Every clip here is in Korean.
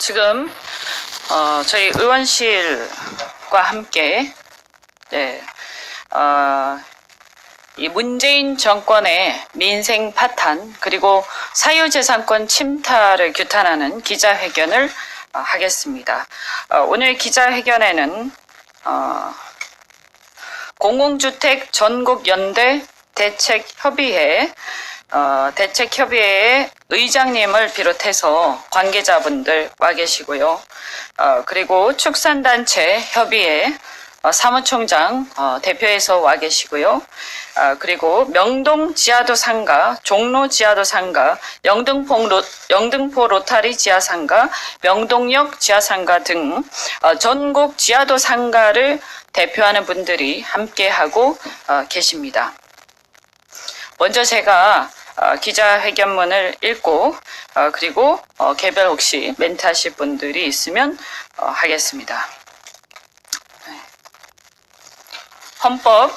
지금 저희 의원실과 함께 이 문재인 정권의 민생 파탄 그리고 사유재산권 침탈을 규탄하는 기자회견을 하겠습니다. 오늘 기자회견에는 공공주택 전국연대 대책협의회의 의장님을 비롯해서 관계자분들 와 계시고요. 그리고 축산단체 협의회 사무총장 대표에서 와 계시고요. 그리고 명동 지하도 상가, 종로 지하도 상가, 영등포 로타리 지하 상가, 명동역 지하 상가 등 전국 지하도 상가를 대표하는 분들이 함께하고 계십니다. 먼저 제가 기자회견문을 읽고 그리고 개별 혹시 멘트하실 분들이 있으면 하겠습니다. 헌법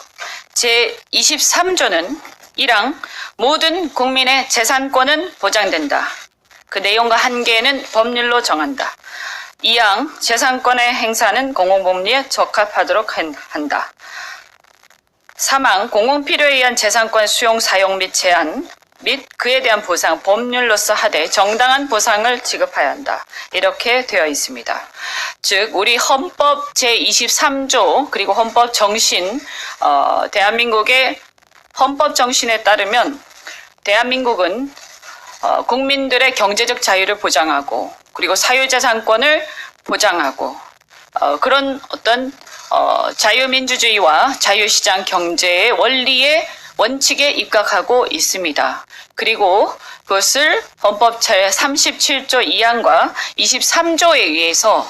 제23조는 1항 모든 국민의 재산권은 보장된다. 그 내용과 한계는 법률로 정한다. 2항 재산권의 행사는 공공복리에 적합하도록 한다. 3항 공공필요에 의한 재산권 수용, 사용 및 제한 및 그에 대한 보상, 법률로서 하되 정당한 보상을 지급해야 한다. 이렇게 되어 있습니다. 즉 우리 헌법 제23조 그리고 헌법 정신, 대한민국의 헌법 정신에 따르면 대한민국은 국민들의 경제적 자유를 보장하고 그리고 사유재산권을 보장하고 그런 어떤 자유민주주의와 자유시장 경제의 원리에 원칙에 입각하고 있습니다. 그리고 그것을 헌법 제37조 2항과 23조에 의해서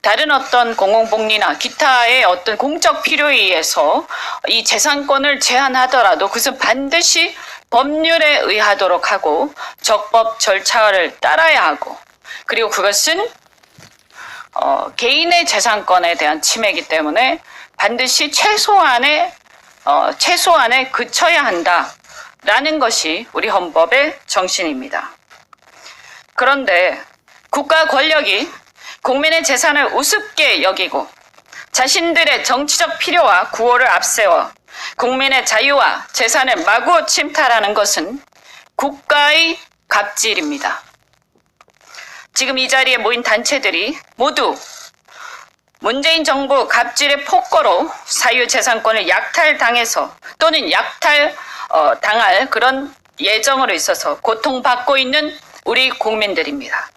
다른 어떤 공공복리나 기타의 어떤 공적 필요에 의해서 이 재산권을 제한하더라도 그것은 반드시 법률에 의하도록 하고 적법 절차를 따라야 하고 그리고 그것은 개인의 재산권에 대한 침해이기 때문에 반드시 최소한에 그쳐야 한다라는 것이 우리 헌법의 정신입니다. 그런데 국가 권력이 국민의 재산을 우습게 여기고 자신들의 정치적 필요와 구호를 앞세워 국민의 자유와 재산을 마구 침탈하는 것은 국가의 갑질입니다. 지금 이 자리에 모인 단체들이 모두 문재인 정부 갑질의 폭거로 사유재산권을 약탈당해서 또는 약탈당할 그런 예정으로 있어서 고통받고 있는 우리 국민들입니다.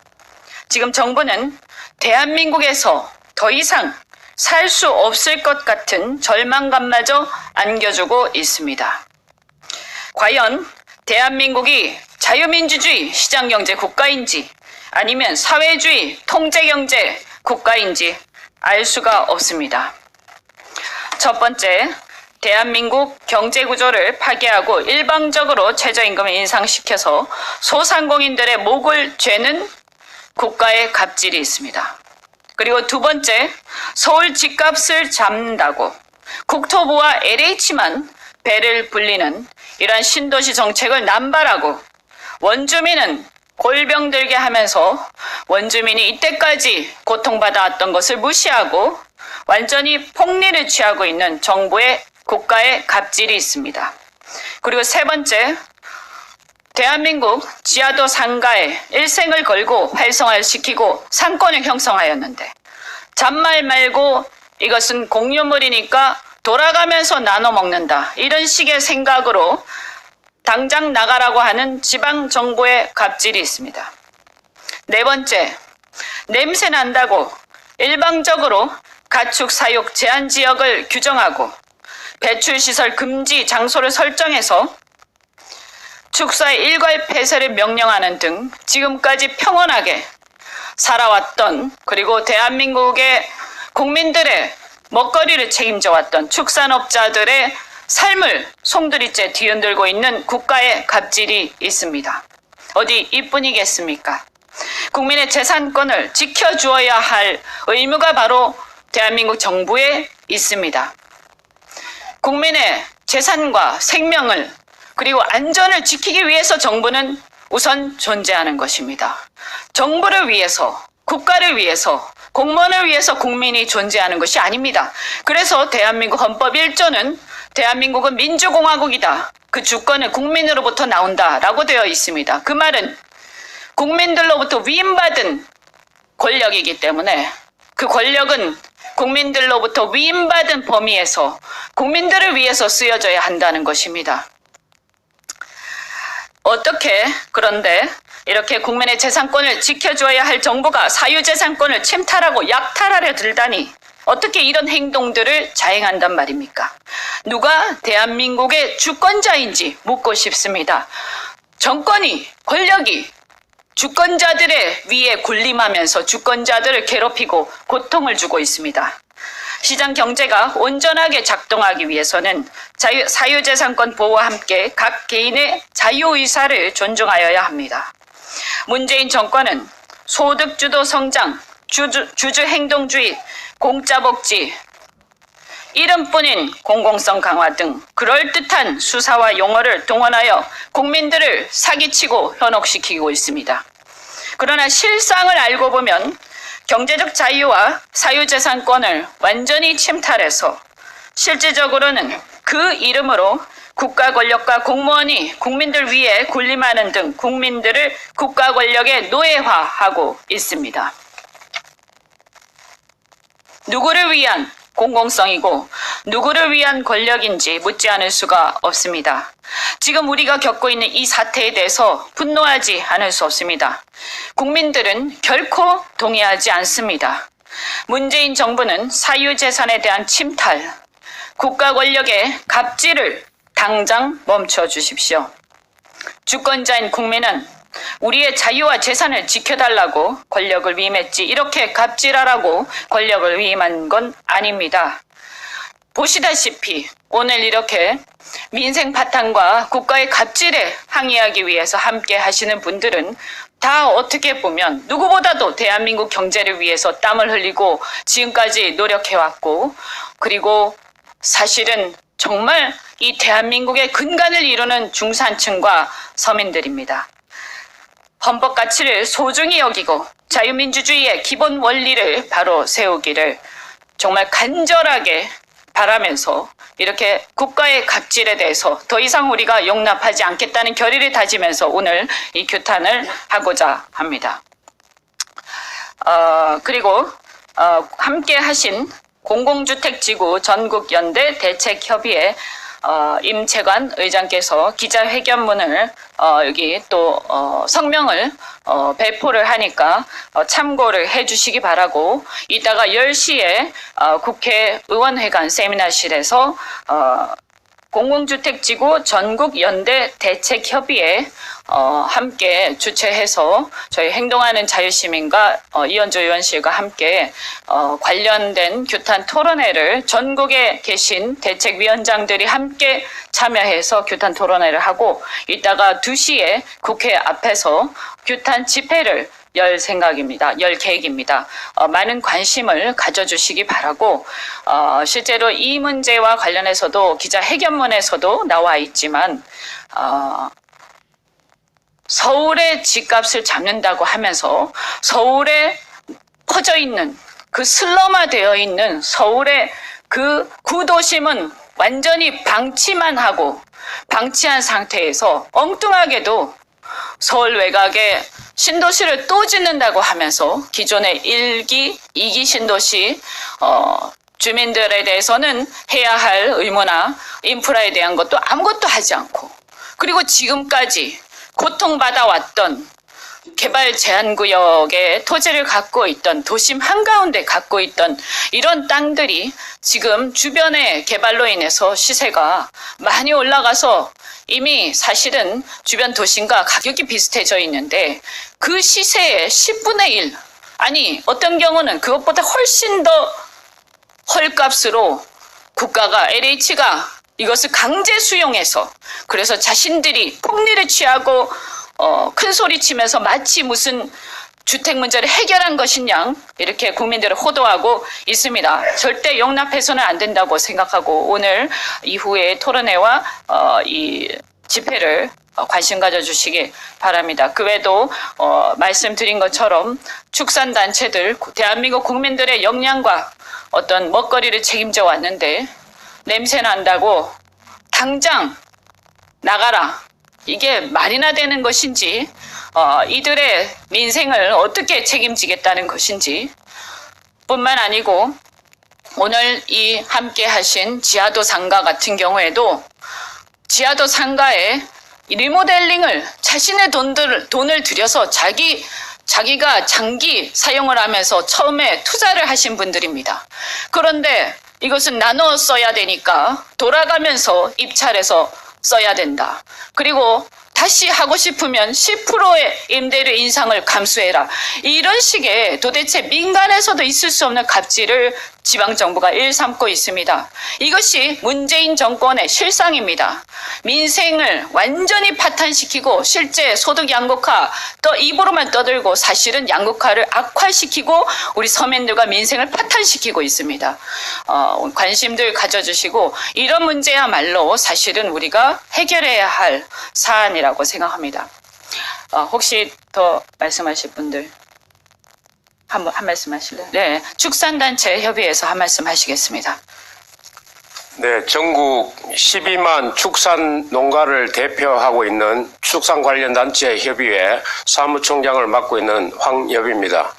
지금 정부는 대한민국에서 더 이상 살 수 없을 것 같은 절망감마저 안겨주고 있습니다. 과연 대한민국이 자유민주주의 시장경제 국가인지 아니면 사회주의 통제경제 국가인지 알 수가 없습니다. 첫 번째, 대한민국 경제구조를 파괴하고 일방적으로 최저임금을 인상시켜서 소상공인들의 목을 죄는 국가의 갑질이 있습니다. 그리고 두 번째, 서울 집값을 잡는다고 국토부와 LH만 배를 불리는 이러한 신도시 정책을 남발하고 원주민은 골병들게 하면서 원주민이 이때까지 고통받아왔던 것을 무시하고 완전히 폭리를 취하고 있는 정부의 국가의 갑질이 있습니다. 그리고 세 번째, 대한민국 지하도 상가에 일생을 걸고 활성화를 시키고 상권을 형성하였는데 잔말 말고 이것은 공유물이니까 돌아가면서 나눠 먹는다. 이런 식의 생각으로 당장 나가라고 하는 지방정부의 갑질이 있습니다. 네 번째, 냄새 난다고 일방적으로 가축 사육 제한 지역을 규정하고 배출시설 금지 장소를 설정해서 축사의 일괄 폐쇄를 명령하는 등 지금까지 평온하게 살아왔던 그리고 대한민국의 국민들의 먹거리를 책임져 왔던 축산업자들의 삶을 송두리째 뒤흔들고 있는 국가의 갑질이 있습니다. 어디 이뿐이겠습니까? 국민의 재산권을 지켜주어야 할 의무가 바로 대한민국 정부에 있습니다. 국민의 재산과 생명을 그리고 안전을 지키기 위해서 정부는 우선 존재하는 것입니다. 정부를 위해서, 국가를 위해서, 공무원을 위해서 국민이 존재하는 것이 아닙니다. 그래서 대한민국 헌법 1조는 대한민국은 민주공화국이다. 그 주권은 국민으로부터 나온다라고 되어 있습니다. 그 말은 국민들로부터 위임받은 권력이기 때문에 그 권력은 국민들로부터 위임받은 범위에서 국민들을 위해서 쓰여져야 한다는 것입니다. 어떻게 그런데 이렇게 국민의 재산권을 지켜줘야 할 정부가 사유재산권을 침탈하고 약탈하려 들다니 어떻게 이런 행동들을 자행한단 말입니까? 누가 대한민국의 주권자인지 묻고 싶습니다. 정권이, 권력이 주권자들의 위에 군림하면서 주권자들을 괴롭히고 고통을 주고 있습니다. 시장 경제가 온전하게 작동하기 위해서는 사유재산권 보호와 함께 각 개인의 자유의사를 존중하여야 합니다. 문재인 정권은 소득주도 성장, 주주행동주의, 공짜복지, 이름뿐인 공공성 강화 등 그럴듯한 수사와 용어를 동원하여 국민들을 사기치고 현혹시키고 있습니다. 그러나 실상을 알고 보면 경제적 자유와 사유재산권을 완전히 침탈해서 실질적으로는 그 이름으로 국가 권력과 공무원이 국민들 위에 군림하는 등 국민들을 국가 권력에 노예화하고 있습니다. 누구를 위한 공공성이고 누구를 위한 권력인지 묻지 않을 수가 없습니다. 지금 우리가 겪고 있는 이 사태에 대해서 분노하지 않을 수 없습니다. 국민들은 결코 동의하지 않습니다. 문재인 정부는 사유재산에 대한 침탈, 국가 권력의 갑질을 당장 멈춰 주십시오. 주권자인 국민은 우리의 자유와 재산을 지켜달라고 권력을 위임했지 이렇게 갑질하라고 권력을 위임한 건 아닙니다. 보시다시피 오늘 이렇게 민생 파탄과 국가의 갑질에 항의하기 위해서 함께 하시는 분들은 다 어떻게 보면 누구보다도 대한민국 경제를 위해서 땀을 흘리고 지금까지 노력해왔고 그리고 사실은 정말 이 대한민국의 근간을 이루는 중산층과 서민들입니다. 헌법 가치를 소중히 여기고 자유민주주의의 기본 원리를 바로 세우기를 정말 간절하게 바라면서 이렇게 국가의 갑질에 대해서 더 이상 우리가 용납하지 않겠다는 결의를 다지면서 오늘 이 규탄을 하고자 합니다. 그리고 함께 하신 공공주택지구 전국연대 대책협의회 임채관 의장께서 기자회견문을 여기 또 성명을 배포를 하니까 참고를 해주시기 바라고 이따가 10시에 국회의원회관 세미나실에서 공공주택지구 전국연대 대책협의회 함께 주최해서 저희 행동하는 자유시민과 이현주 의원실과 함께 관련된 규탄 토론회를 전국에 계신 대책위원장들이 함께 참여해서 규탄 토론회를 하고 이따가 2시에 국회 앞에서 규탄 집회를 열 생각입니다. 열 계획입니다. 많은 관심을 가져주시기 바라고 실제로 이 문제와 관련해서도 기자회견문에서도 나와 있지만 서울의 집값을 잡는다고 하면서 서울에 퍼져 있는 그 슬럼화되어 있는 서울의 그 구도심은 완전히 방치한 상태에서 엉뚱하게도 서울 외곽에 신도시를 또 짓는다고 하면서 기존의 1기, 2기 신도시 주민들에 대해서는 해야 할 의무나 인프라에 대한 것도 아무것도 하지 않고 그리고 지금까지 고통받아왔던 개발 제한구역에 토지를 갖고 있던 도심 한가운데 갖고 있던 이런 땅들이 지금 주변의 개발로 인해서 시세가 많이 올라가서 이미 사실은 주변 도심과 가격이 비슷해져 있는데 그 시세의 10분의 1 아니 어떤 경우는 그것보다 훨씬 더 헐값으로 국가가 LH가 이것을 강제 수용해서 그래서 자신들이 폭리를 취하고 큰 소리 치면서 마치 무슨 주택 문제를 해결한 것이냐 이렇게 국민들을 호도하고 있습니다. 절대 용납해서는 안 된다고 생각하고 오늘 이후에 토론회와 이 집회를 관심 가져주시기 바랍니다. 그 외에도 말씀드린 것처럼 축산단체들, 대한민국 국민들의 역량과 어떤 먹거리를 책임져 왔는데 냄새 난다고 당장 나가라. 이게 말이나 되는 것인지 이들의 민생을 어떻게 책임지겠다는 것인지 뿐만 아니고 오늘 이 함께 하신 지하도 상가 같은 경우에도 지하도 상가에 리모델링을 자신의 돈을 들여서 자기가 장기 사용을 하면서 처음에 투자를 하신 분들입니다. 그런데 이것은 나눠 써야 되니까 돌아가면서 입찰해서 써야 된다. 그리고 다시 하고 싶으면 10%의 임대료 인상을 감수해라. 이런 식의 도대체 민간에서도 있을 수 없는 갑질을 지방정부가 일삼고 있습니다. 이것이 문재인 정권의 실상입니다. 민생을 완전히 파탄시키고 실제 소득 양극화 또 입으로만 떠들고 사실은 양극화를 악화시키고 우리 서민들과 민생을 파탄시키고 있습니다. 관심들 가져주시고 이런 문제야말로 사실은 우리가 해결해야 할 사안이라고 생각합니다. 혹시 더 말씀하실 분들? 한 말씀 하실래요? 네, 축산단체 협의회에서 한 말씀 하시겠습니다. 네, 전국 12만 축산 농가를 대표하고 있는 축산 관련 단체 협의회 사무총장을 맡고 있는 황엽입니다.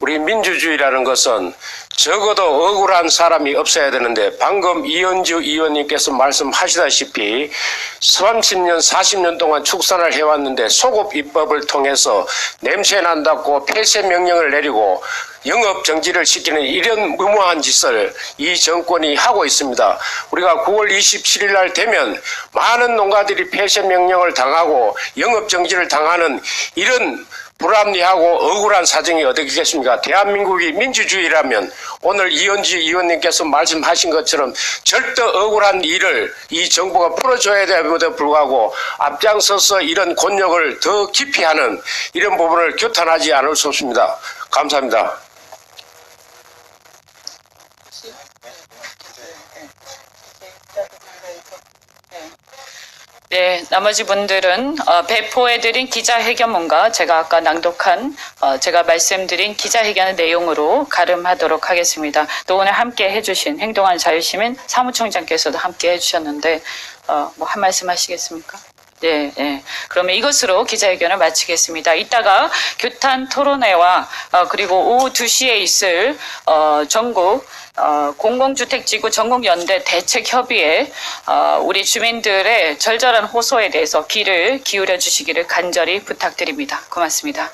우리 민주주의라는 것은 적어도 억울한 사람이 없어야 되는데 방금 이현주 의원님께서 말씀하시다시피 30년, 40년 동안 축산을 해왔는데 소급 입법을 통해서 냄새 난다고 폐쇄 명령을 내리고 영업 정지를 시키는 이런 무모한 짓을 이 정권이 하고 있습니다. 우리가 9월 27일 날 되면 많은 농가들이 폐쇄 명령을 당하고 영업 정지를 당하는 이런 불합리하고 억울한 사정이 어디겠습니까? 대한민국이 민주주의라면 오늘 이현주 의원님께서 말씀하신 것처럼 절대 억울한 일을 이 정부가 풀어줘야 됨에도 불구하고 앞장서서 이런 곤욕을 더 깊이 하는 이런 부분을 규탄하지 않을 수 없습니다. 감사합니다. 네, 나머지 분들은 배포해드린 기자회견문과 제가 아까 낭독한 제가 말씀드린 기자회견의 내용으로 가름하도록 하겠습니다. 또 오늘 함께 해주신 행동한 자유시민 사무총장께서도 함께 해주셨는데 뭐 한 말씀 하시겠습니까? 네, 네. 그러면 이것으로 기자회견을 마치겠습니다. 이따가 규탄 토론회와 그리고 오후 2시에 있을 전국 공공주택지구 전국연대 대책협의회 우리 주민들의 절절한 호소에 대해서 귀를 기울여 주시기를 간절히 부탁드립니다. 고맙습니다.